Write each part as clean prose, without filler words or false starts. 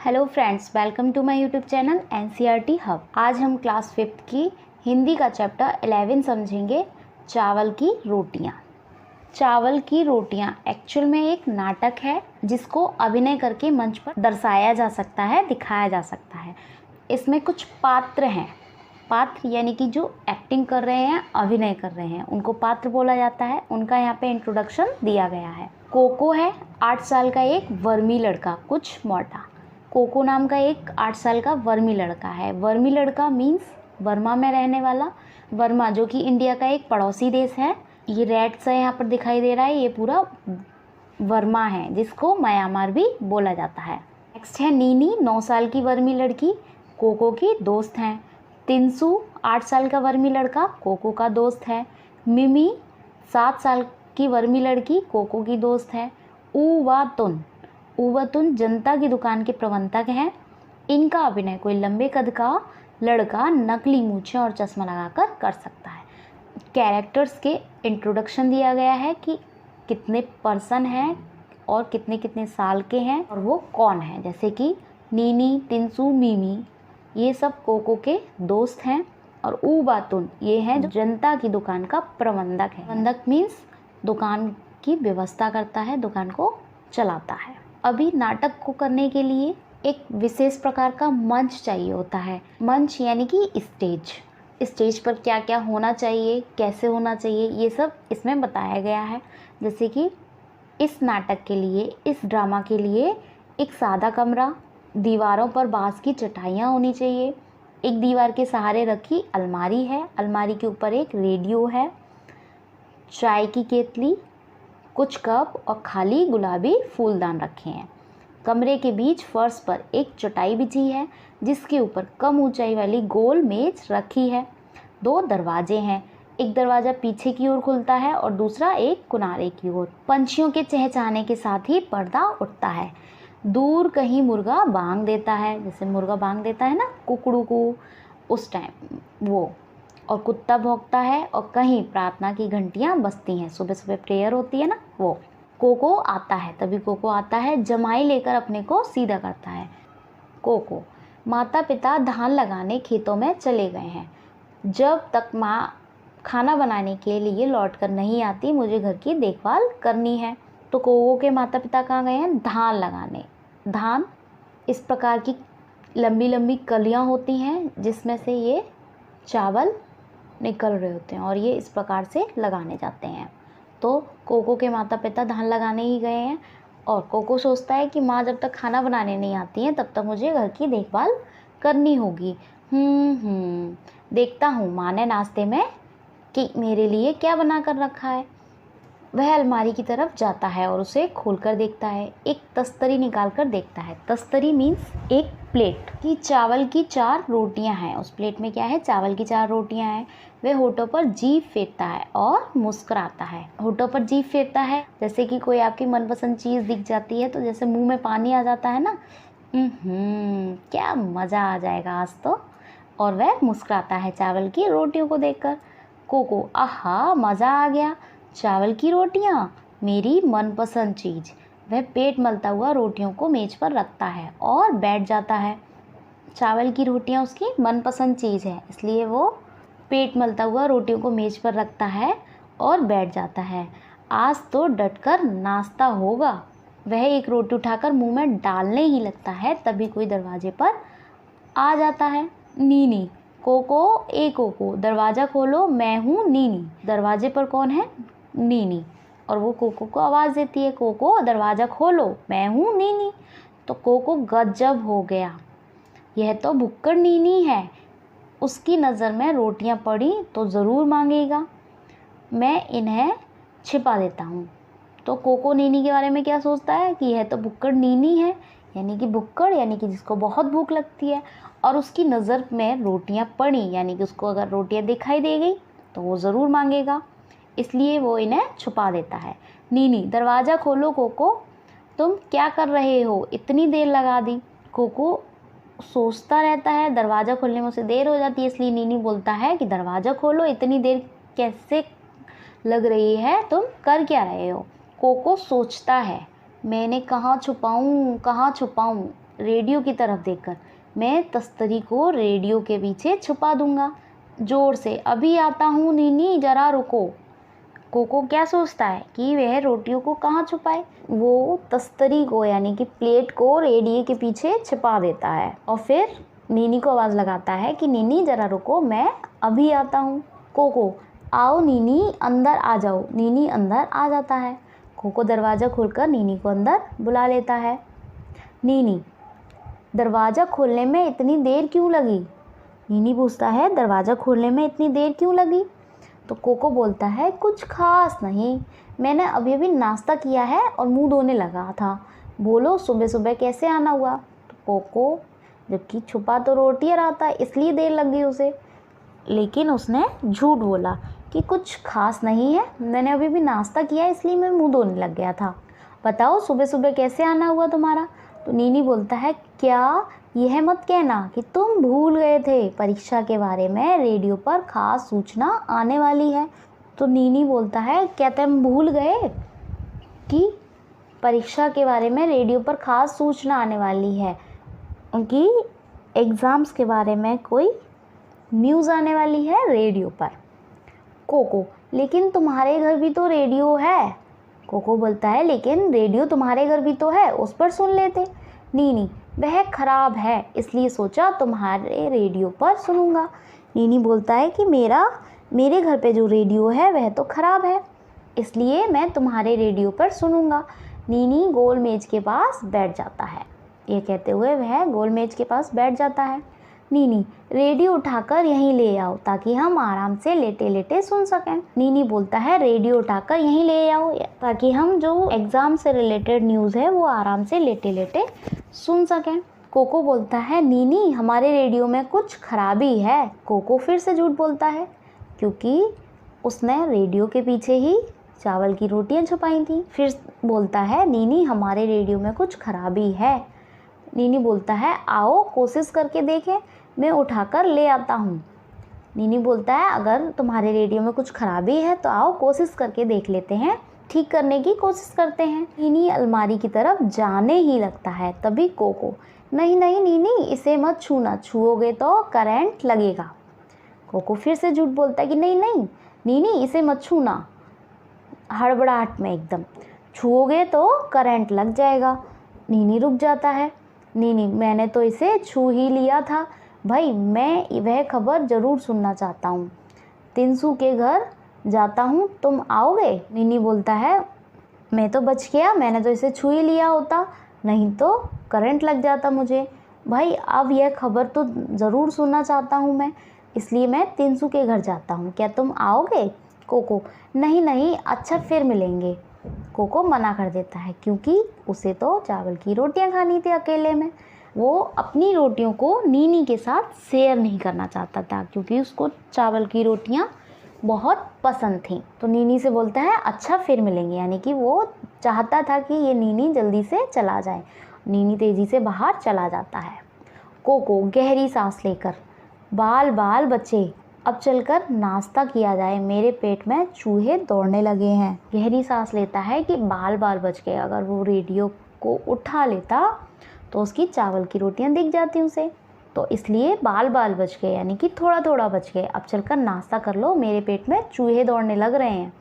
Hello friends, welcome to my YouTube channel NCERT hub. आज हम class 5th की हिंदी का चैप्टर 11 समझेंगे, चावल की रोटियां। चावल की रोटियां एक्चुअल में एक नाटक है जिसको अभिनय करके मंच पर दर्शाया जा सकता है, दिखाया जा सकता है। इसमें कुछ पात्र हैं, पात्र यानी कि जो एक्टिंग कर रहे हैं, अभिनय कर रहे हैं, उनको पात्र बोला जाता है। उनका यहाँ पे इंट्रोडक्शन दिया गया है। कोको है 8 साल का एक वर्मी लड़का, कुछ मोटा। कोको नाम का एक 8 साल का वर्मी लड़का है। वर्मी लड़का मीन्स बर्मा में रहने वाला। बर्मा जो कि इंडिया का एक पड़ोसी देश है। ये रेड सा यहाँ पर दिखाई दे रहा है, ये पूरा बर्मा है, जिसको म्यांमार भी बोला जाता है। नेक्स्ट है नीनी, 9 साल की वर्मी लड़की, कोको की दोस्त हैं। तिनसु 8 साल का वर्मी लड़का, कोको का दोस्त है। मिमी 7 साल की वर्मी लड़की, कोको की दोस्त है। उवातुन जनता की दुकान के प्रबंधक हैं। इनका अभिनय कोई लंबे कद का लड़का नकली मूछें और चश्मा लगाकर कर सकता है। कैरेक्टर्स के इंट्रोडक्शन दिया गया है कि कितने पर्सन हैं और कितने कितने साल के हैं और वो कौन है। जैसे कि नीनी, तिनसु, मिमी ये सब कोको के दोस्त हैं। और उबातुन ये है जो जनता की दुकान का प्रबंधक है। प्रबंधक मीन्स दुकान की व्यवस्था करता है, दुकान को चलाता है। अभी नाटक को करने के लिए एक विशेष प्रकार का मंच चाहिए होता है। मंच यानी कि स्टेज। स्टेज पर क्या क्या होना चाहिए, कैसे होना चाहिए, ये सब इसमें बताया गया है। जैसे कि इस नाटक के लिए, इस ड्रामा के लिए एक सादा कमरा, दीवारों पर बांस की चटाइयाँ होनी चाहिए। एक दीवार के सहारे रखी अलमारी है, अलमारी के ऊपर एक रेडियो है, चाय की केतली, कुछ कप और खाली गुलाबी फूलदान रखे हैं। कमरे के बीच फर्श पर एक चटाई बिछी है जिसके ऊपर कम ऊंचाई वाली गोल मेज रखी है। 2 दरवाजे हैं, एक दरवाज़ा पीछे की ओर खुलता है और दूसरा एक किनारे की ओर। पंछियों के चहचहाने के साथ ही पर्दा उठता है। दूर कहीं मुर्गा बांग देता है, जैसे मुर्गा बांग देता है ना, कुकड़ू को, उस टाइम वो। और कुत्ता भौंकता है और कहीं प्रार्थना की घंटियां बजती हैं, सुबह सुबह प्रेयर होती है ना, वो। कोको आता है, तभी कोको आता है, जमाई लेकर अपने को सीधा करता है। कोको, माता पिता धान लगाने खेतों में चले गए हैं। जब तक माँ खाना बनाने के लिए लौट कर नहीं आती, मुझे घर की देखभाल करनी है। तो कोको के माता पिता कहाँ गए हैं? धान लगाने। धान इस प्रकार की लंबी लंबी कलियाँ होती हैं जिसमें से ये चावल निकल रहे होते हैं और ये इस प्रकार से लगाने जाते हैं। तो कोको के माता पिता धान लगाने ही गए हैं और कोको सोचता है कि माँ जब तक खाना बनाने नहीं आती हैं तब तक मुझे घर की देखभाल करनी होगी। देखता हूँ माँ ने नाश्ते में कि मेरे लिए क्या बना कर रखा है। वह अलमारी की तरफ जाता है और उसे खोलकर देखता है। एक तस्तरी निकाल कर देखता है। तस्तरी मीन्स एक प्लेट की चावल की 4 रोटियां हैं। उस प्लेट में क्या है? चावल की 4 रोटियां हैं। वह होठों पर जीभ फेरता है और मुस्कुराता है। होठों पर जीभ फेरता है जैसे कि कोई आपकी मनपसंद चीज़ दिख जाती है तो जैसे मुंह में पानी आ जाता है ना, क्या मज़ा आ जाएगा आज तो। और वह मुस्कुराता है चावल की रोटियों को देखकर। कोको, आहा मज़ा आ गया, चावल की रोटियां, मेरी मनपसंद चीज़। वह पेट मलता हुआ रोटियों को मेज पर रखता है और बैठ जाता है। चावल की रोटियां उसकी मनपसंद चीज़ है, इसलिए वो पेट मलता हुआ रोटियों को मेज पर रखता है और बैठ जाता है। आज तो डटकर नाश्ता होगा। वह एक रोटी उठाकर मुंह में डालने ही लगता है, तभी कोई दरवाजे पर आ जाता है। नीनी, कोको, ए कोको, दरवाज़ा खोलो, मैं हूँ नीनी। दरवाजे पर कौन है? नीनी। और वो कोको को आवाज़ देती है, कोको दरवाज़ा खोलो, मैं हूँ नीनी। तो कोको गजब हो गया, यह तो भुक्कड़ नीनी है। उसकी नज़र में रोटियां पड़ी तो ज़रूर मांगेगा, मैं इन्हें छिपा देता हूँ। तो कोको नीनी के बारे में क्या सोचता है कि यह तो भुक्कड़ नीनी है, यानी कि भुक्कड़ यानी कि जिसको बहुत भूख लगती है, और उसकी नज़र में रोटियां पड़ी यानी कि उसको अगर रोटियां दिखाई दे गई तो वो ज़रूर मांगेगा, इसलिए वो इन्हें छुपा देता है। नीनी, दरवाज़ा खोलो कोको, तुम क्या कर रहे हो, इतनी देर लगा दी। कोको सोचता रहता है, दरवाज़ा खोलने में उसे देर हो जाती है, इसलिए नीनी बोलता है कि दरवाज़ा खोलो, इतनी देर कैसे लग रही है, तुम कर क्या रहे हो। कोको सोचता है, मैंने कहाँ छुपाऊँ, रेडियो की तरफ देखकर, मैं तस्तरी को रेडियो के पीछे छुपा दूंगा। जोर से, अभी आता हूँ नीनी, जरा रुको। कोको क्या सोचता है कि वह रोटियों को कहाँ छुपाए। वो तस्तरी को यानी कि प्लेट को रेडियो के पीछे छिपा देता है और फिर नीनी को आवाज़ लगाता है कि नीनी जरा रुको, मैं अभी आता हूँ। कोको, आओ नीनी, अंदर आ जाओ। नीनी अंदर आ जाता है। कोको दरवाज़ा खोलकर नीनी को अंदर बुला लेता है। नीनी, दरवाज़ा खोलने में इतनी देर क्यों लगी? नीनी पूछता है, दरवाज़ा खोलने में इतनी देर क्यों लगी? तो कोको बोलता है, कुछ खास नहीं, मैंने अभी अभी नाश्ता किया है और मुंह धोने लगा था। बोलो सुबह सुबह कैसे आना हुआ? तो कोको, जबकि छुपा तो रोटियां रहा था इसलिए देर लग गई उसे, लेकिन उसने झूठ बोला कि कुछ खास नहीं है, मैंने अभी भी नाश्ता किया है इसलिए मैं मुंह धोने लग गया था। बताओ सुबह सुबह कैसे आना हुआ तुम्हारा? तो नीनी बोलता है, क्या यह मत कहना कि तुम भूल गए थे, परीक्षा के बारे में रेडियो पर खास सूचना आने वाली है। तो नीनी बोलता है, क्या तुम भूल गए कि परीक्षा के बारे में रेडियो पर खास सूचना आने वाली है, उनकी एग्ज़ाम्स के बारे में कोई न्यूज़ आने वाली है रेडियो पर। कोको, लेकिन तुम्हारे घर भी तो रेडियो है। कोको बोलता है, लेकिन रेडियो तुम्हारे घर भी तो है, उस पर सुन लेते। नीनी, वह खराब है इसलिए सोचा तुम्हारे रेडियो पर सुनूंगा। नीनी बोलता है कि मेरे घर पे जो रेडियो है वह तो खराब है, इसलिए मैं तुम्हारे रेडियो पर सुनूंगा। नीनी गोल मेज के पास बैठ जाता है। ये कहते हुए वह गोल मेज के पास बैठ जाता है। नीनी, रेडियो उठाकर यहीं ले आओ ताकि हम आराम से लेटे लेटे सुन सकें। नीनी बोलता है, रेडियो उठाकर यहीं ले आओ ताकि हम जो एग्ज़ाम से रिलेटेड न्यूज़ है वो आराम से लेटे लेटे सुन सकें। कोको बोलता है, नीनी हमारे रेडियो में कुछ खराबी है। कोको फिर से झूठ बोलता है क्योंकि उसने रेडियो के पीछे ही चावल की रोटियां छुपाई थी। फिर बोलता है, नीनी हमारे रेडियो में कुछ खराबी है। नीनी बोलता है, आओ कोशिश करके देखें, मैं उठाकर ले आता हूँ। नीनी बोलता है, अगर तुम्हारे रेडियो में कुछ खराबी है तो आओ कोशिश करके देख लेते हैं, ठीक करने की कोशिश करते हैं। नीनी अलमारी की तरफ जाने ही लगता है, तभी कोको, नहीं नहीं नीनी इसे मत छूना, छुओगे तो करंट लगेगा। कोको फिर से झूठ बोलता है कि नहीं नहीं नीनी इसे मत छूना, हड़बड़ाहट में एकदम, छुओगे तो करंट लग जाएगा। नीनी रुक जाता है। नीनी, मैंने तो इसे छू ही लिया था भाई, मैं वह खबर ज़रूर सुनना चाहता हूँ। तिनसू के घर जाता हूँ, तुम आओगे? नीनी बोलता है, मैं तो बच गया, मैंने तो इसे छू ही लिया होता, नहीं तो करंट लग जाता मुझे। भाई अब यह खबर तो ज़रूर सुनना चाहता हूँ मैं, इसलिए मैं तिनसू के घर जाता हूँ, क्या तुम आओगे? कोको, नहीं नहीं, अच्छा फिर मिलेंगे। कोको मना कर देता है क्योंकि उसे तो चावल की रोटियां खानी थी अकेले में। वो अपनी रोटियों को नीनी के साथ शेयर नहीं करना चाहता था क्योंकि उसको चावल की रोटियां बहुत पसंद थीं। तो नीनी से बोलता है, अच्छा फिर मिलेंगे, यानी कि वो चाहता था कि ये नीनी जल्दी से चला जाए। नीनी तेज़ी से बाहर चला जाता है। कोको गहरी सांस लेकर, बाल बाल बचे, अब चलकर नाश्ता किया जाए, मेरे पेट में चूहे दौड़ने लगे हैं। गहरी सांस लेता है कि बाल बाल बच गए, अगर वो रेडियो को उठा लेता तो उसकी चावल की रोटियां दिख जाती उसे, तो इसलिए बाल बाल बच गए, यानी कि थोड़ा थोड़ा बच गए। अब चलकर नाश्ता कर लो, मेरे पेट में चूहे दौड़ने लग रहे हैं।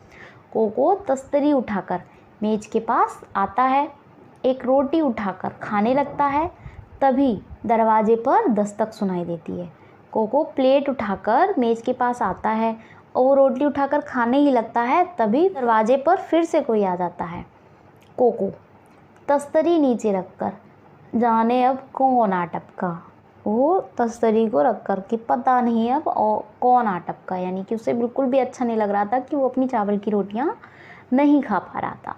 कोको तस्तरी उठाकर मेज के पास आता है, एक रोटी उठाकर खाने लगता है, तभी दरवाजे पर दस्तक सुनाई देती है। कोको प्लेट उठाकर मेज के पास आता है और वो रोटी उठाकर खाने ही लगता है, तभी दरवाजे पर फिर से कोई आ जाता है। कोको तस्तरी नीचे रखकर, जाने अब कौन आ टपका। वो तस्तरी को रखकर कि पता नहीं अब कौन आ टपका, यानी कि उसे बिल्कुल भी अच्छा नहीं लग रहा था कि वो अपनी चावल की रोटियां नहीं खा पा रहा था।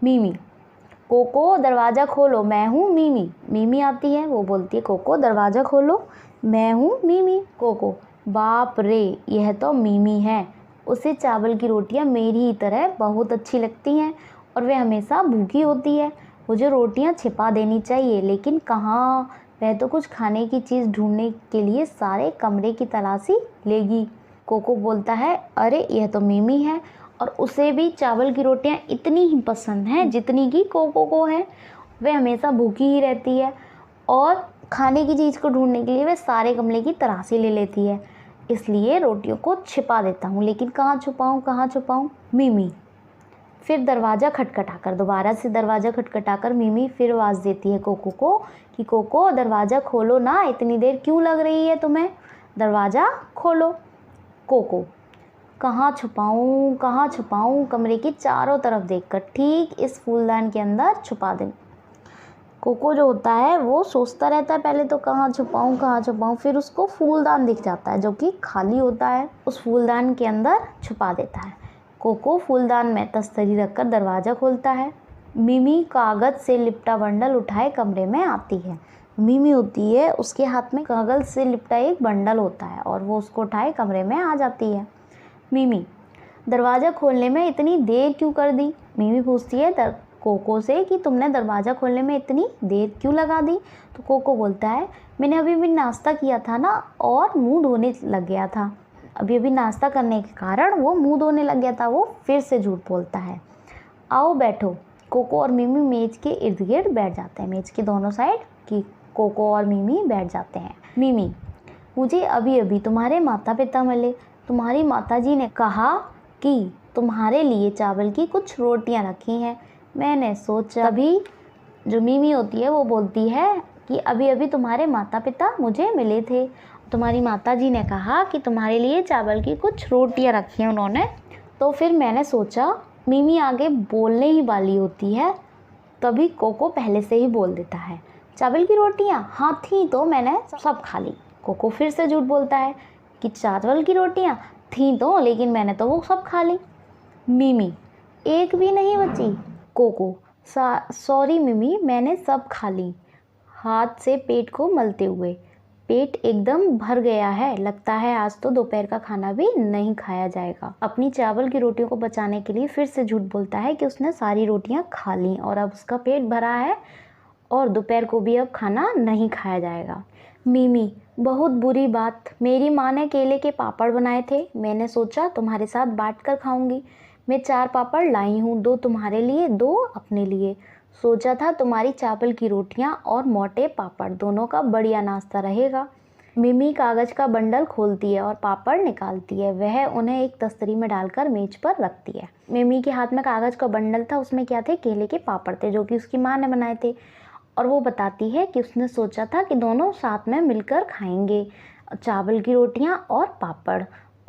मीमी, कोको दरवाज़ा खोलो, मैं हूँ मीमी। मीमी आती है, वो बोलती है, कोको दरवाज़ा खोलो, मैं हूँ मीमी। कोको, बाप रे यह तो मीमी है, उसे चावल की रोटियां मेरी ही तरह बहुत अच्छी लगती हैं और वह हमेशा भूखी होती है, मुझे रोटियां छिपा देनी चाहिए, लेकिन कहाँ, वह तो कुछ खाने की चीज़ ढूंढने के लिए सारे कमरे की तलाशी लेगी। कोको बोलता है, अरे यह तो मीमी है और उसे भी चावल की रोटियां इतनी ही पसंद हैं जितनी कि कोको को है, वह हमेशा भूखी ही रहती है और खाने की चीज़ को ढूंढने के लिए वह सारे गमले की तलाशी ले लेती है। इसलिए रोटियों को छिपा देता हूँ, लेकिन कहाँ छुपाऊँ कहाँ छुपाऊँ। मिमी फिर दरवाज़ा खटखटाकर, दोबारा से दरवाज़ा खटखटाकर मिमी फिर आवाज़ देती है कोको को कि कोको दरवाज़ा खोलो ना, इतनी देर क्यों लग रही है तुम्हें, दरवाज़ा खोलो। कोको कहाँ छुपाऊँ, कमरे के चारों तरफ देखकर ठीक इस फूलदान के अंदर छुपा दें। कोको जो होता है वो सोचता रहता है पहले तो कहाँ छुपाऊँ, फिर उसको फूलदान दिख जाता है जो कि खाली होता है, उस फूलदान के अंदर छुपा देता है। कोको फूलदान में तस्तरी रखकर दरवाज़ा खोलता है। मिमी कागज़ से लिपटा बंडल उठाए कमरे में आती है। मिमी होती है, उसके हाथ में कागज़ से लिपटा एक बंडल होता है और वो उसको उठाए कमरे में आ जाती है। मिमी दरवाज़ा खोलने में इतनी देर क्यों कर दी। मिमी पूछती है कोको से कि तुमने दरवाज़ा खोलने में इतनी देर क्यों लगा दी। तो कोको बोलता है मैंने अभी भी नाश्ता किया था ना और मुंह धोने लग गया था, अभी नाश्ता करने के कारण वो मुंह धोने लग गया था। वो फिर से झूठ बोलता है। आओ बैठो। कोको और मिमी मेज़ के इर्द गिर्द बैठ जाते हैं, मेज़ के दोनों साइड की कोको और मिमी बैठ जाते हैं। मिमी मुझे अभी अभी तुम्हारे माता पिता मिले, तुम्हारी माताजी ने कहा कि तुम्हारे लिए चावल की कुछ रोटियां रखी हैं। मैंने सोचा, अभी जो मिमी होती है वो बोलती है कि अभी अभी तुम्हारे माता पिता मुझे मिले थे, तुम्हारी माताजी ने कहा कि तुम्हारे लिए चावल की कुछ रोटियां रखी हैं उन्होंने। तो फिर मैंने सोचा, मिमी आगे बोलने ही वाली होती है तभी कोको पहले से ही बोल देता है चावल की रोटियां हाँ थी तो मैंने सब खा ली। कोको फिर से झूठ बोलता है कि चावल की रोटियां थी तो, लेकिन मैंने तो वो सब खा ली। मिमी एक भी नहीं बची। कोको सॉरी मिमी, मैंने सब खा ली, हाथ से पेट को मलते हुए। पेट एकदम भर गया है, लगता है आज तो दोपहर का खाना भी नहीं खाया जाएगा। अपनी चावल की रोटियों को बचाने के लिए फिर से झूठ बोलता है कि उसने सारी रोटियां खा ली और अब उसका पेट भरा है और दोपहर को भी अब खाना नहीं खाया जाएगा। मिमी बहुत बुरी बात, मेरी माँ ने केले के पापड़ बनाए थे, मैंने सोचा तुम्हारे साथ बांट कर खाऊंगी। मैं 4 पापड़ लाई हूँ, 2 तुम्हारे लिए 2 अपने लिए। सोचा था तुम्हारी चावल की रोटियां और मोटे पापड़ दोनों का बढ़िया नाश्ता रहेगा। मिमी कागज़ का बंडल खोलती है और पापड़ निकालती है, वह उन्हें एक तस्तरी में डालकर मेज पर रखती है। मिमी के हाथ में कागज़ का बंडल था, उसमें क्या थे, केले के पापड़ थे जो कि उसकी माँ ने बनाए थे। और वो बताती है कि उसने सोचा था कि दोनों साथ में मिलकर खाएंगे, चावल की रोटियां और पापड़।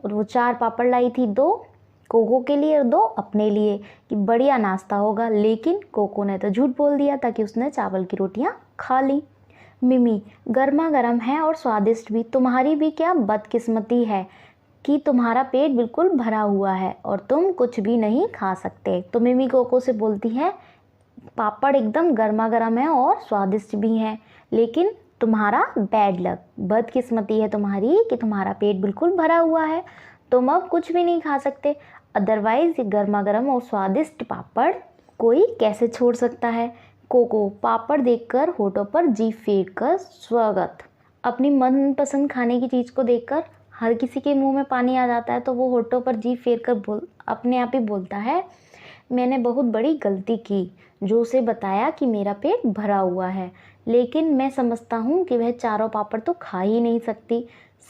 और वो 4 पापड़ लाई थी, 2 कोको के लिए और 2 अपने लिए, कि बढ़िया नाश्ता होगा। लेकिन कोको ने तो झूठ बोल दिया था कि उसने चावल की रोटियां खा ली। मिमी गर्मा गर्म है और स्वादिष्ट भी, तुम्हारी भी क्या बदकिस्मती है कि तुम्हारा पेट बिल्कुल भरा हुआ है और तुम कुछ भी नहीं खा सकते। तो मिमी कोको से बोलती है पापड़ एकदम गर्मा गर्म है और स्वादिष्ट भी हैं, लेकिन तुम्हारा बैड लक, बदकिस्मती है तुम्हारी कि तुम्हारा पेट बिल्कुल भरा हुआ है, तुम अब कुछ भी नहीं खा सकते। अदरवाइज ये गर्मा गर्म और स्वादिष्ट पापड़ कोई कैसे छोड़ सकता है। कोको पापड़ देखकर होठों पर जीभ फेर कर स्वागत। अपनी मनपसंद खाने की चीज़ को देखकर हर किसी के मुंह में पानी आ जाता है, तो वो होठों पर जीभ फेर कर अपने आप ही बोलता है मैंने बहुत बड़ी गलती की जो उसे बताया कि मेरा पेट भरा हुआ है, लेकिन मैं समझता हूँ कि वह 4 पापड़ तो खा ही नहीं सकती,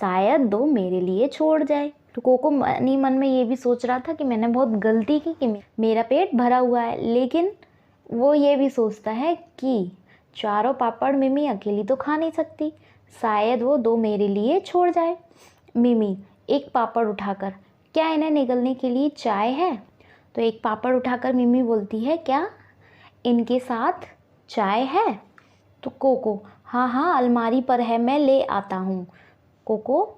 शायद 2 मेरे लिए छोड़ जाए। तो कोको मन ही मन में ये भी सोच रहा था कि मैंने बहुत गलती की कि मेरा पेट भरा हुआ है, लेकिन वो ये भी सोचता है कि 4 पापड़ मिमी अकेली तो खा नहीं सकती, शायद वो 2 मेरे लिए छोड़ जाए। मिमी एक पापड़ उठाकर, क्या इन्हें निगलने के लिए चाय है। तो एक पापड़ उठाकर मिमी बोलती है क्या इनके साथ चाय है। तो कोको हाँ अलमारी पर है, मैं ले आता हूँ। कोको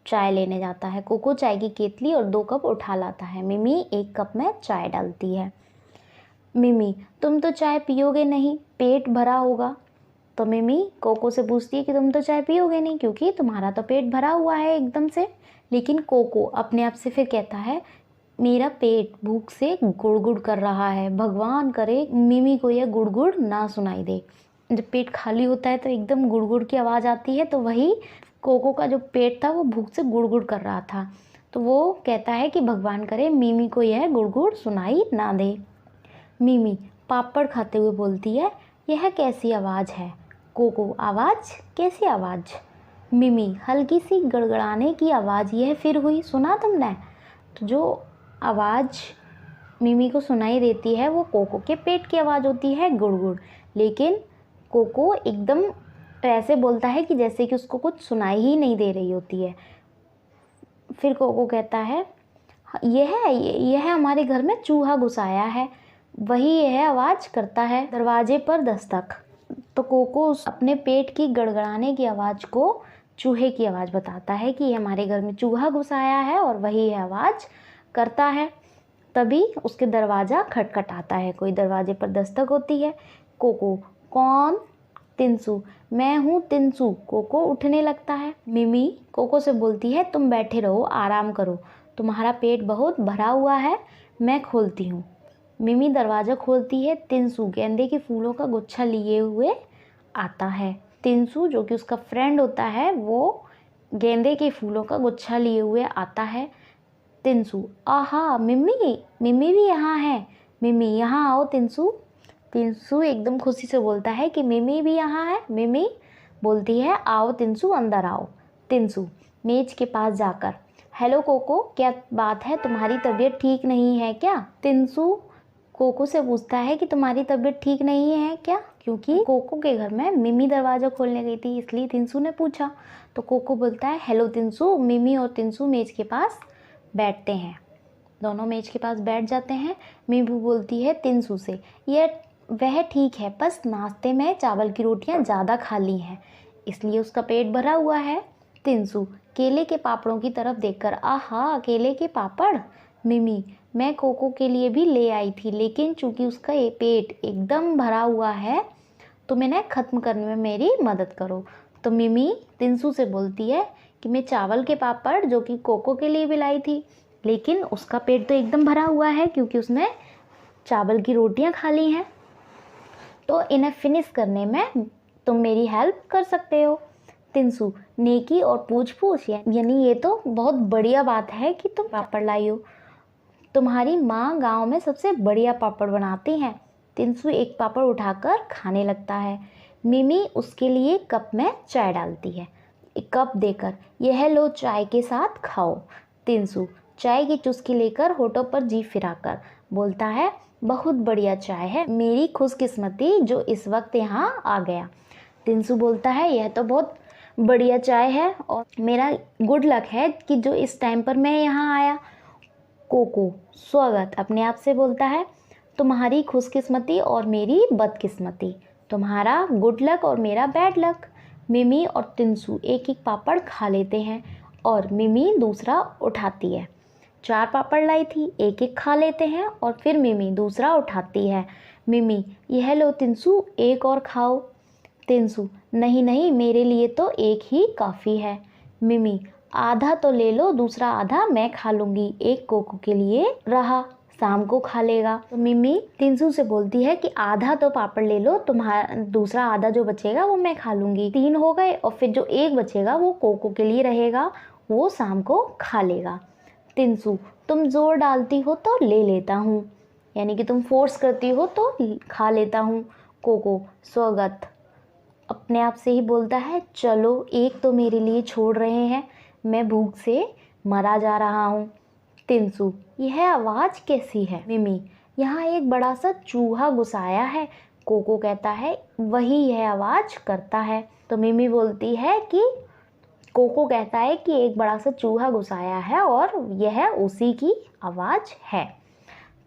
चाय लेने जाता है। कोको चाय की केतली और 2 कप उठा लाता है। मिमी 1 कप में चाय डालती है। मिमी तुम तो चाय पियोगे नहीं, पेट भरा होगा। तो मिमी कोको से पूछती है कि तुम तो चाय पियोगे नहीं क्योंकि तुम्हारा तो पेट भरा हुआ है एकदम से। लेकिन कोको अपने आप से फिर कहता है मेरा पेट भूख से गुड़गुड़ कर रहा है, भगवान करे मिमी को यह गुड़गुड़ ना सुनाई दे। जब पेट खाली होता है तो एकदम गुड़गुड़ की आवाज़ आती है, तो वही कोको का जो पेट था वो भूख से गुड़गुड़ कर रहा था। तो वो कहता है कि भगवान करे मिमी को यह गुड़गुड़ सुनाई ना दे। मिमी पापड़ खाते हुए बोलती है यह कैसी आवाज़ है, कोको, आवाज़? कैसी आवाज़? मिमी, हल्की सी गड़गड़ाने की आवाज़। यह फिर हुई, सुना तुमने? तो जो आवाज़ मिमी को सुनाई देती है वो कोको के पेट की आवाज़ होती है, गुड़गुड़। लेकिन कोको एकदम ऐसे बोलता है कि जैसे कि उसको कुछ सुनाई ही नहीं दे रही होती है। फिर कोको कहता है, यह हमारे घर में चूहा घुस आया है, वही यह आवाज़ करता है। दरवाजे पर दस्तक। तो कोको अपने पेट की गड़गड़ाने की आवाज़ को चूहे की आवाज़ बताता है कि हमारे घर में चूहा घुस आया है और वही यह आवाज़ करता है। तभी उसके दरवाज़ा खटखटाता है, कोई दरवाजे पर दस्तक होती है। कोको, कौन? तिनसु, मैं हूँ तिनसु। कोको उठने लगता है। मिमी कोको से बोलती है, तुम बैठे रहो, आराम करो, तुम्हारा पेट बहुत भरा हुआ है, मैं खोलती हूँ। मिमी दरवाज़ा खोलती है। तिनसु गेंदे के फूलों का गुच्छा लिए हुए आता है। तिनसु जो कि उसका फ्रेंड होता है वो गेंदे के फूलों का गुच्छा लिए हुए आता है। तिनसु, आहा मिमी भी यहाँ है, मिमी यहाँ आओ तिनसु। तिनसु एकदम खुशी से बोलता है कि मिमी भी यहाँ है। मिमी बोलती है, आओ तिनसु, अंदर आओ। तिनसु मेज के पास जाकर, हेलो कोको, क्या बात है, तुम्हारी तबीयत ठीक नहीं है क्या? तिनसु कोको से पूछता है कि तुम्हारी तबीयत ठीक नहीं है क्या, क्योंकि कोको के घर में मिमी दरवाज़ा खोलने गई थी, इसलिए तिनसु ने पूछा। तो कोको बोलता है, हेलो तिनसु। मिमी और तिनसु मेज के पास बैठते हैं, दोनों मेज के पास बैठ जाते हैं। मिमी बोलती है तिनसु से, वह ठीक है, बस नाश्ते में चावल की रोटियां ज़्यादा खा ली हैं, इसलिए उसका पेट भरा हुआ है। तिनसु केले के पापड़ों की तरफ देखकर, आहा केले के पापड़। मिमी, मैं कोको के लिए भी ले आई थी, लेकिन चूंकि उसका ये पेट एकदम भरा हुआ है तो मैंने ख़त्म करने में मेरी मदद करो। तो मिमी तिनसु से बोलती है कि मैं चावल के पापड़ जो कि कोको के लिए भी लाई थी, लेकिन उसका पेट तो एकदम भरा हुआ है क्योंकि उसने चावल की रोटियां खा ली हैं, तो इन्हें फिनिश करने में तुम मेरी हेल्प कर सकते हो। तिनसु, नेकी और पूछ पूछ, यानी ये तो बहुत बढ़िया बात है कि तुम पापड़ लाई हो, तुम्हारी माँ गांव में सबसे बढ़िया पापड़ बनाती हैं। तिनसु एक पापड़ उठाकर खाने लगता है। मिमी उसके लिए कप में चाय डालती है, एक कप देकर, यह लो चाय के साथ खाओ। तिनसु चाय की चुस्की लेकर होठों पर जीभ फिराकर बोलता है, बहुत बढ़िया चाय है, मेरी खुशकिस्मती जो इस वक्त यहाँ आ गया। तिनसु बोलता है, यह तो बहुत बढ़िया चाय है और मेरा गुड लक है कि जो इस टाइम पर मैं यहाँ आया। कोको स्वागत अपने आप से बोलता है, तुम्हारी खुशकिस्मती और मेरी बदकिस्मती, तुम्हारा गुड लक और मेरा बैड लक। मिमी और तिनसु एक एक पापड़ खा लेते हैं और मिमी दूसरा उठाती है। 4 पापड़ लाई थी, एक एक खा लेते हैं और फिर मिमी दूसरा उठाती है। मिमी, यह लो तिनसु, एक और खाओ। तिनसु, नहीं नहीं, मेरे लिए तो एक ही काफ़ी है। मिमी, आधा तो ले लो, दूसरा आधा मैं खा लूँगी, एक कोको के लिए रहा, शाम को खा लेगा। तो मिमी तिनसु से बोलती है कि आधा तो पापड़ ले लो, तुम्हारा दूसरा आधा जो बचेगा वो मैं खा लूँगी। 3 हो गए और फिर जो एक बचेगा वो कोको के लिए रहेगा, वो शाम को खा लेगा। तिनसु, तुम जोर डालती हो तो ले लेता हूँ, यानी कि तुम फोर्स करती हो तो खा लेता हूँ। कोको स्वागत अपने आप से ही बोलता है, चलो एक तो मेरे लिए छोड़ रहे हैं, मैं भूख से मरा जा रहा हूँ। तिनसु, यह आवाज़ कैसी है? मिमी, यहाँ एक बड़ा सा चूहा घुस आया है। कोको कहता है, वही यह आवाज़ करता है। तो मिमी बोलती है कि कोको कहता है कि एक बड़ा सा चूहा घुस आया है और यह उसी की आवाज़ है।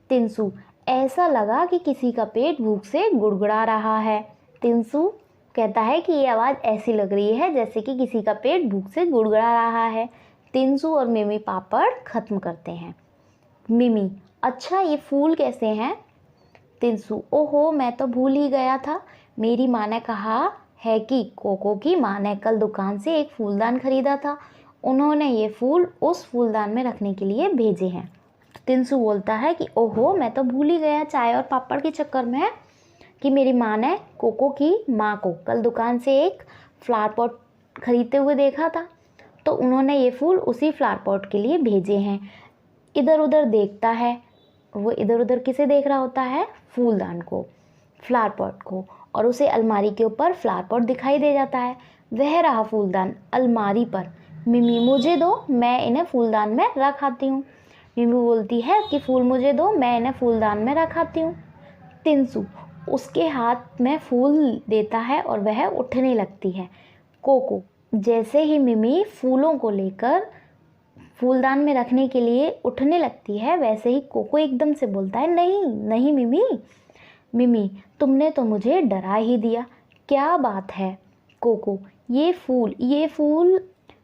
तिनसु, ऐसा लगा कि किसी का पेट भूख से गुड़गुड़ा रहा है। तिनसु कहता है कि ये आवाज़ ऐसी लग रही है जैसे कि किसी का पेट भूख से गुड़गुड़ा रहा है। तिनसु और मिमी पापड़ ख़त्म करते हैं। मिमी, अच्छा ये फूल कैसे हैं? तिनसु, ओहो मैं तो भूल ही गया था, मेरी माँ ने कहा है कि कोको की माँ ने कल दुकान से एक फूलदान खरीदा था, उन्होंने ये फूल उस फूलदान में रखने के लिए भेजे हैं। तिनसु बोलता है कि ओहो मैं तो भूल ही गया चाय और पापड़ के चक्कर में कि मेरी माँ ने कोको की माँ को कल दुकान से एक फ्लावर पॉट खरीदते हुए देखा था, तो उन्होंने ये फूल उसी फ्लावर पॉट के लिए भेजे हैं। इधर उधर देखता है, वो इधर उधर किसे देख रहा होता है? फूलदान को, फ्लावर पॉट को, और उसे अलमारी के ऊपर फ्लावर पॉट दिखाई दे जाता है। वह रहा फूलदान अलमारी पर। मिमी मुझे दो, मैं इन्हें फूलदान में रख आती हूँ। मिमी बोलती है कि फूल मुझे दो, मैं इन्हें फूलदान में रख आती हूँ। तिनसु उसके हाथ में फूल देता है और वह उठने लगती है। कोको जैसे ही मिमी फूलों को लेकर फूलदान में रखने के लिए उठने लगती है, वैसे ही कोको एकदम से बोलता है, नहीं नहीं मिमी, मिमी तुमने तो मुझे डरा ही दिया। क्या बात है? कोको ये फूल।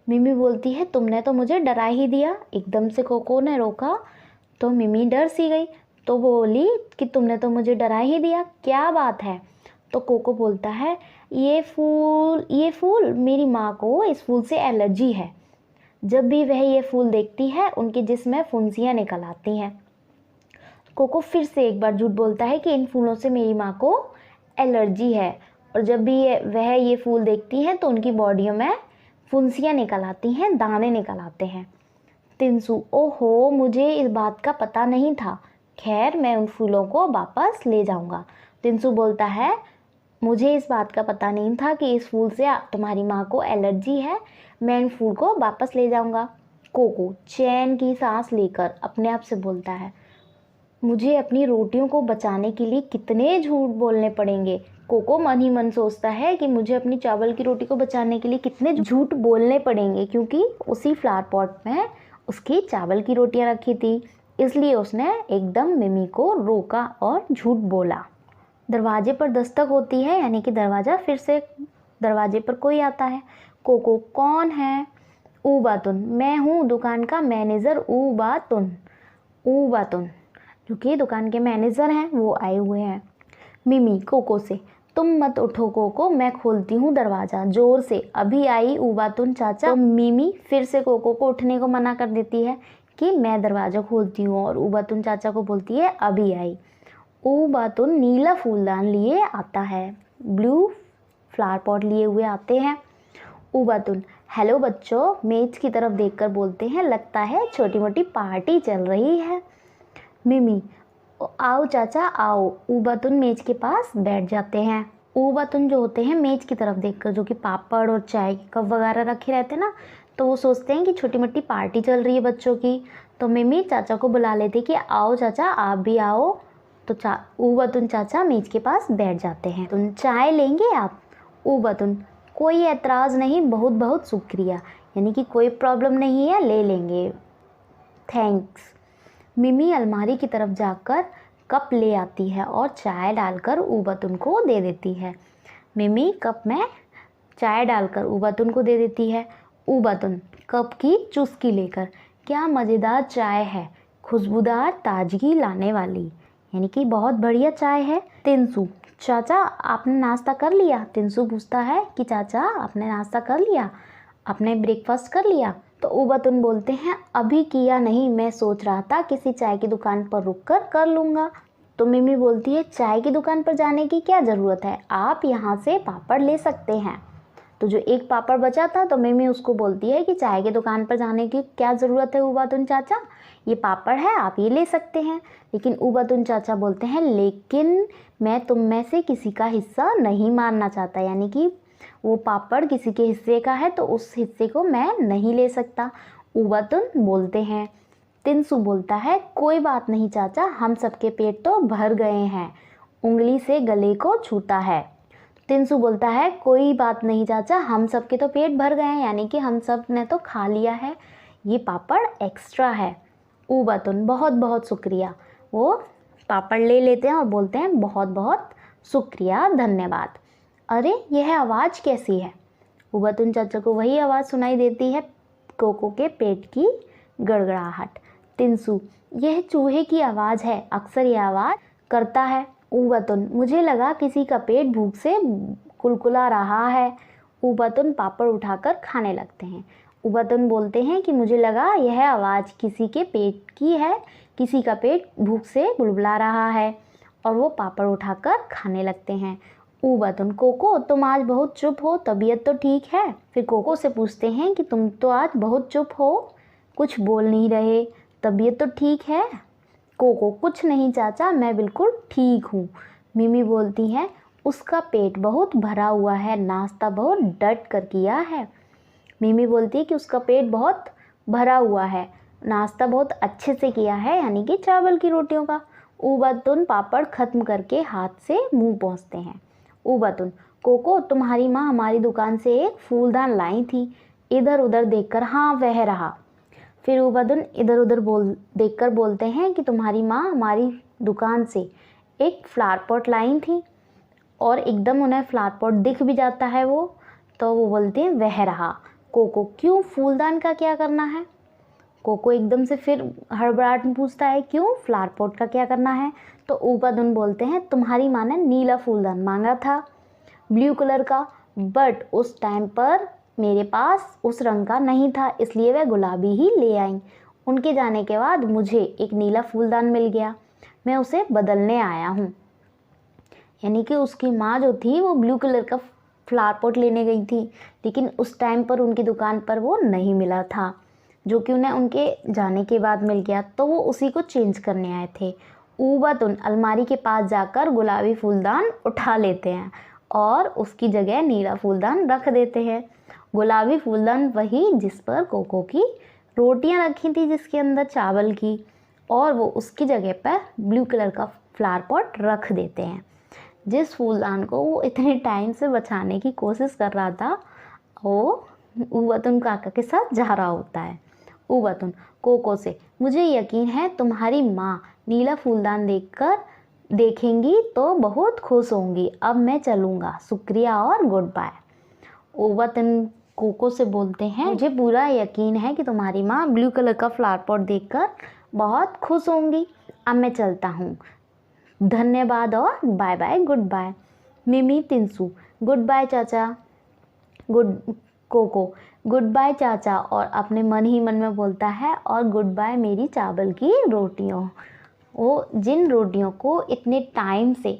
मिमी बोलती है, तुमने तो मुझे डरा ही दिया। एकदम से कोको ने रोका तो मिमी डर सी गई, तो बोली कि तुमने तो मुझे डरा ही दिया, क्या बात है? तो कोको बोलता है, ये फूल मेरी माँ को इस फूल से एलर्जी है। जब भी वह ये फूल देखती है उनके जिस्म में फुंसियाँ निकल आती हैं। कोको फिर से एक बार झूठ बोलता है कि इन फूलों से मेरी माँ को एलर्जी है, और जब भी वह ये फूल देखती हैं तो उनकी बॉडियों में फुंसियाँ निकल आती हैं, दाने निकल आते हैं। तिनसु ओहो, मुझे इस बात का पता नहीं था। खैर मैं उन फूलों को वापस ले जाऊंगा। तिनसु बोलता है, मुझे इस बात का पता नहीं था कि इस फूल से तुम्हारी माँ को एलर्जी है, मैं इन फूल को वापस ले जाऊंगा। कोको चैन की सांस लेकर अपने आप से बोलता है, मुझे अपनी रोटियों को बचाने के लिए कितने झूठ बोलने पड़ेंगे। कोको मन ही मन सोचता है कि मुझे अपनी चावल की रोटी को बचाने के लिए कितने झूठ बोलने पड़ेंगे, क्योंकि उसी फ्लावर पॉट में उसकी चावल की रोटियां रखी थी, इसलिए उसने एकदम मिमी को रोका और झूठ बोला। दरवाजे पर दस्तक होती है, यानी कि दरवाज़ा फिर से दरवाजे पर कोई आता है। कोको कौन है? ऊबातुन, मैं हूँ दुकान का मैनेजर ऊबातुन। ऊबातुन जो कि दुकान के मैनेजर हैं वो आए हुए हैं। मिमी कोको से, तुम मत उठो कोको, मैं खोलती हूँ दरवाज़ा जोर से, अभी आई ऊबातुन चाचा। तो मिमी फिर से कोको को उठने को मना कर देती है कि मैं दरवाज़ा खोलती हूँ, और ऊबातुन चाचा को बोलती है अभी आई। ऊबातुन नीला फूलदान लिए आता है, ब्लू फ्लावर पॉट लिए हुए आते हैं। ऊबातुन हेलो बच्चों, मेज की तरफ देखकर बोलते हैं, लगता है छोटी मोटी पार्टी चल रही है। मिमी आओ चाचा आओ। ऊबातुन मेज के पास बैठ जाते हैं। ऊबातुन जो होते हैं मेज की तरफ देखकर, जो कि पापड़ और चाय के कप वगैरह रखे रहते हैं ना, तो वो सोचते हैं कि छोटी मोटी पार्टी चल रही है बच्चों की। तो मिमी चाचा को बुला लेती कि आओ चाचा आप भी आओ। तो ऊबातुन चाचा मेज के पास बैठ जाते हैं। तुम चाय लेंगे आप? ऊबातुन कोई एतराज़ नहीं, बहुत बहुत शुक्रिया, यानी कि कोई प्रॉब्लम नहीं है, ले लेंगे, थैंक्स। मिमी अलमारी की तरफ जाकर कप ले आती है और चाय डालकर ऊबातुन को दे देती है। मिमी कप में चाय डालकर ऊबातुन को दे देती है। ऊबातुन कप की चुस्की लेकर, क्या मज़ेदार चाय है, खुशबूदार ताजगी लाने वाली, यानी कि बहुत बढ़िया चाय है। तिनसु चाचा आपने नाश्ता कर लिया? तिनसु पूछता है कि चाचा आपने नाश्ता कर लिया, आपने ब्रेकफास्ट कर लिया? तो ऊबातुन बोलते हैं अभी किया नहीं, मैं सोच रहा था किसी चाय की दुकान पर रुककर कर लूँगा। तो मिमी बोलती है चाय की दुकान पर जाने की क्या ज़रूरत है, आप यहाँ से पापड़ ले सकते हैं। तो जो एक पापड़ बचा था तो मिमी उसको बोलती है कि चाय की दुकान पर जाने की क्या ज़रूरत है ऊबातुन चाचा, ये पापड़ है आप ये ले सकते हैं। लेकिन ऊबातुन चाचा बोलते हैं लेकिन मैं तुम में से किसी का हिस्सा नहीं मारना चाहता, यानी कि वो पापड़ किसी के हिस्से का है तो उस हिस्से को मैं नहीं ले सकता। ऊबातुन बोलते हैं। तिनसु बोलता है कोई बात नहीं चाचा, हम सबके पेट तो भर गए हैं, उंगली से गले को छूता है। तिनसु बोलता है कोई बात नहीं चाचा, हम सबके तो पेट भर गए हैं, यानी कि हम सब ने तो खा लिया है, ये पापड़ एक्स्ट्रा है। ऊबातुन बहुत बहुत शुक्रिया। वो पापड़ ले लेते हैं और बोलते हैं बहुत बहुत शुक्रिया, धन्यवाद। अरे यह आवाज़ कैसी है? ऊबातुन चाचा को वही आवाज़ सुनाई देती है, कोको के पेट की गड़गड़ाहट। तिनसु यह चूहे की आवाज़ है, अक्सर यह आवाज़ करता है। ऊबातुन मुझे लगा किसी का पेट भूख से कुलकुला रहा है। ऊबातुन पापड़ उठाकर खाने लगते हैं। ऊबातुन बोलते हैं कि मुझे लगा यह आवाज़ किसी के पेट की है, किसी का पेट भूख से बुलबुला रहा है, और वो पापड़ उठाकर खाने लगते हैं। ऊबातुन कोको तुम आज बहुत चुप हो, तबीयत तो ठीक है? फिर कोको से पूछते हैं कि तुम तो आज बहुत चुप हो, कुछ बोल नहीं रहे, तबीयत तो ठीक है? कोको कुछ नहीं चाचा, मैं बिल्कुल ठीक हूँ। मिमी बोलती है उसका पेट बहुत भरा हुआ है, नाश्ता बहुत डट कर किया है। मिमी बोलती है कि उसका पेट बहुत भरा हुआ है, नाश्ता बहुत अच्छे से किया है, यानी कि चावल की रोटियों का। ऊबातुन पापड़ ख़त्म करके हाथ से मुंह पोंछते हैं। ऊबातुन, कोको तुम्हारी माँ हमारी दुकान से एक फूलदान लाई थी। इधर उधर देखकर हाँ वह रहा। फिर ऊबातुन इधर उधर देखकर बोलते हैं कि तुम्हारी माँ हमारी दुकान से एक फ्लावर पॉट लाई थी, और एकदम उन्हें फ्लावर पॉट दिख भी जाता है वो, तो वो बोलते हैं वह रहा। कोको, क्यों, फूलदान का क्या करना है? कोको एकदम से फिर हड़बड़ाहट में पूछता है क्यों, फ्लावर पॉट का क्या करना है? तो ऊबातुन बोलते हैं तुम्हारी माँ ने नीला फूलदान मांगा था, ब्लू कलर का, बट उस टाइम पर मेरे पास उस रंग का नहीं था, इसलिए वह गुलाबी ही ले आई। उनके जाने के बाद मुझे एक नीला फूलदान मिल गया, मैं उसे बदलने आया हूँ। यानी कि उसकी माँ जो थी वो ब्लू कलर का फ्लावर पॉट लेने गई थी, लेकिन उस टाइम पर उनकी दुकान पर वो नहीं मिला था, जो कि उन्हें उनके जाने के बाद मिल गया, तो वो उसी को चेंज करने आए थे। ऊबातुन अलमारी के पास जाकर गुलाबी फूलदान उठा लेते हैं और उसकी जगह नीला फूलदान रख देते हैं। गुलाबी फूलदान वही जिस पर कोको की रोटियां रखी थी, जिसके अंदर चावल की, और वो उसकी जगह पर ब्लू कलर का फ्लावर पॉट रख देते हैं। जिस फूलदान को वो इतने टाइम से बचाने की कोशिश कर रहा था, वो ऊबातुन काका के साथ जा रहा होता है। ऊबातुन कोको से, मुझे यकीन है तुम्हारी माँ नीला फूलदान देखेंगी तो बहुत खुश होंगी। अब मैं चलूँगा, शुक्रिया और गुड बाय। ऊबातुन कोको से बोलते हैं मुझे पूरा यकीन है कि तुम्हारी माँ ब्लू कलर का फ्लावर पॉट देखकर बहुत खुश होंगी। अब मैं चलता हूँ, धन्यवाद और bye bye, good bye. Mimi Tinsu, good bye चाचा। कोको, गुड बाय चाचा, और अपने मन ही मन में बोलता है और गुड बाय मेरी चावल की रोटियों। वो जिन रोटियों को इतने टाइम से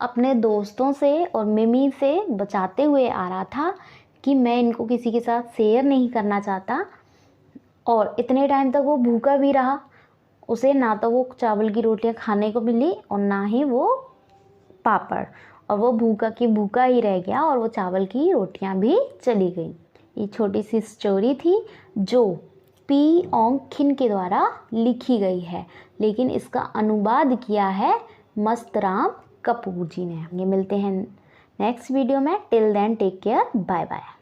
अपने दोस्तों से और मिमी से बचाते हुए आ रहा था कि मैं इनको किसी के साथ शेयर नहीं करना चाहता, और इतने टाइम तक वो भूखा भी रहा, उसे ना तो वो चावल की रोटियां खाने को मिली और ना ही वो पापड़, और वो भूखा की भूखा ही रह गया और वो चावल की रोटियां भी चली गई। ये छोटी सी स्टोरी थी जो पी ओंग खिन के द्वारा लिखी गई है, लेकिन इसका अनुवाद किया है मस्तराम कपूर जी ने। ये मिलते हैं नेक्स्ट वीडियो में। Till then take care, bye bye.